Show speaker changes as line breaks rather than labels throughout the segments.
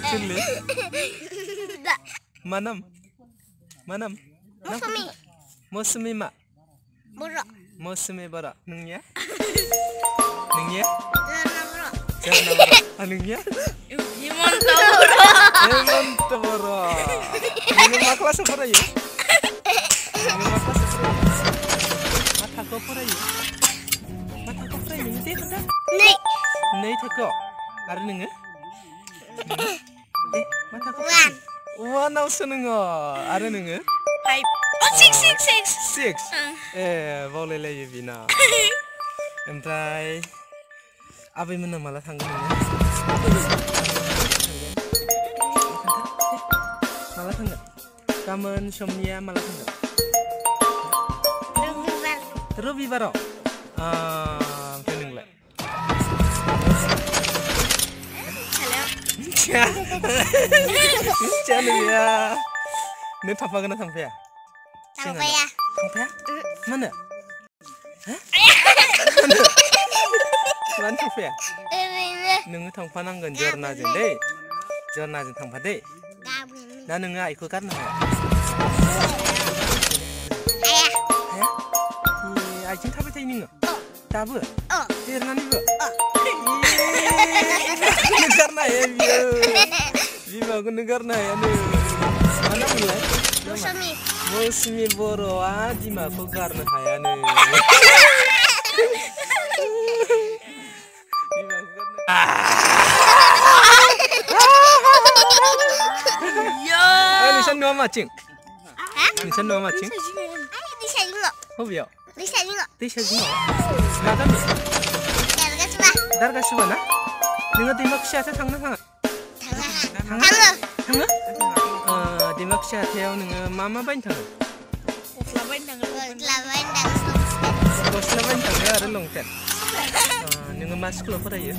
Cili. Manam. Mosumi mak. Mosumi bara. Nungnya? Jangan bara. Nungnya? Iman bara. Nungnya mak kelas apa ya? Mata kau apa ya? Nungnya ada? Nei tako. Ada nungnya? Mata kau. Wan aus nunggu. Ada nungnya?
5. Oh, 6.
Boleh lah ya Bina. Oमफ्राय आबैमोनना माला थांगोन नोङो? माला थांगोन? गाबोन समनिया माला थांगोन? रबिबाराव? ओमफ्राय नोंलाय? मिथिया नोंया। नों थांफागोन ना थांफाया?
Tanpaya.
Tanpaya? Mana? Hah? Mana tanpaya? Nunggu थांफानांगोन जरनाजों दै। जरनाजों थांफा दै। दा नोङो आइखौ गारनो हाया। हाया? आइजों थाबाय थायो नोङो? दाबो? देरनानैबो? नों गारनो हाया बियो। बिमाखौनो गारनो हायानो। मा नाममोनलाय? Mosumi boroa bimaखौ गारनो हायानो। नोंसा न'आ माथिं? नोंसा न'आ माथिं? बबेयाव? दैसा जिङाव? मा गामि? दारगासुबा ना? नोङो दैमा फिसायाथ' थांनो थाङा? थाङो? दैमा फिसायाव नोङो मा बायनो थाङो?
गस्ला बायनो
थाङो आरो लंपेन्ट। नोङो मा स्कुलाव फरायो?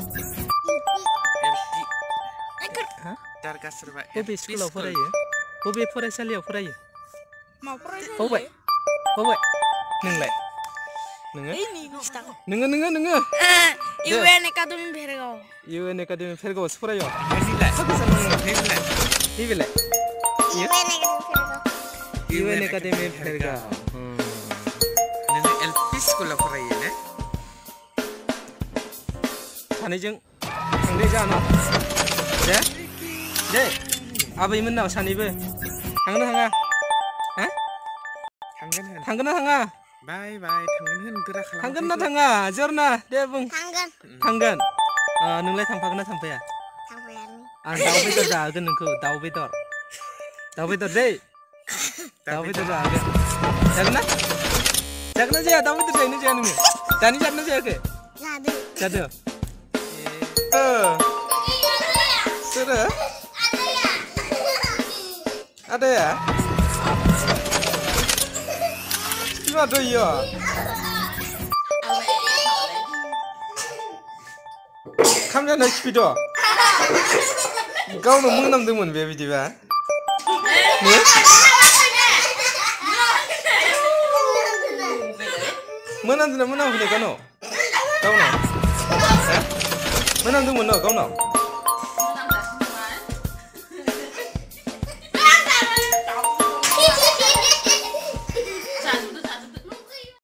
बबे स्कुलाव फरायो? बबे फरायसालियाव फरायो? बावबाय? नोंलाय? नोङो?
UN Academy Vergaw.
UN Academy Vergawसो फरायो? बेलाय? UN Academy Vergaw.
नोङो LP स्कुलाव फरायो ना?
सानैजों थांनाय जानो दे आबैमोननाव सानैबो थांनो थाङा? थांगोन ना थाङा?
बाय थांगोन होन गोरा खालाम।
थांगोन ना थाङा? जरना दे बुं। थांगोन। नोंलाय थांफागोन ना थांफाया? आं दाउ बेदर जाहोगोन नोंखौ। दाउ बेदर दै। दाउ बेदर जाहोगोन। जागोन ना जाया? दाउ बेदर जायोना जाया नोङो? दानि जादोंना जायाखै? जादों। सोरो? आदाया? Gimana tuh ya? Kamu naik sepeda? Kau nomong 6 temen be bidiba? Nih? Menang punya kau no? Kau no? Menang temen no kau no?